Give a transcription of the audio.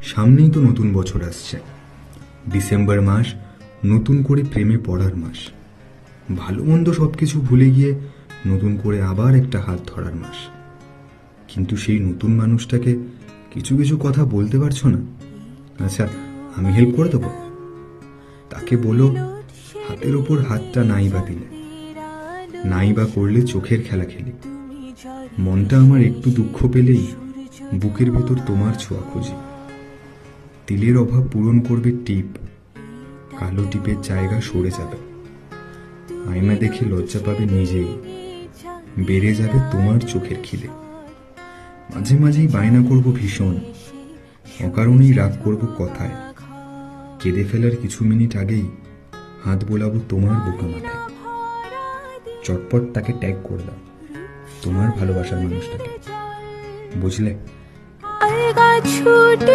সামনেই তো নতুন বছর আসছে। ডিসেম্বর মাস নতুন করে প্রেমে পড়ার মাস। ভালো মন্দ সব কিছু ভুলে গিয়ে নতুন করে আবার একটা হাত ধরার মাস। কিন্তু সেই নতুন মানুষটাকে কিছু কিছু কথা বলতে পারছো না। আচ্ছা, আমি হেল্প করে দেবো। তাকে বলো হাতের ওপর হাতটা নাই বা দিলে, নাই বা করলে চোখের খেলা খেলি। মনটা আমার একটু দুঃখ পেলেই বুকের ভেতর তোমার ছোঁয়া খুঁজি। তিলের অভাব পূরণ করবে টিপ, কালো টিপের জায়গা সরে যাবে। আয়না দেখে লজ্জা পাবে নিজেই, বেড়ে যাবে তোমার চোখের খিদে। মাঝে মাঝেই বায়না করব ভীষণ, অকারণেই রাগ করব কথায়। কেঁদে ফেলার কিছু মিনিট আগেই হাত বোলাবো তোমার বুকে মাথায়। চটপট তাকে ট্যাগ করে দাও, তোমার ভালোবাসার মানুষটাকে। বুঝলে? ছুটে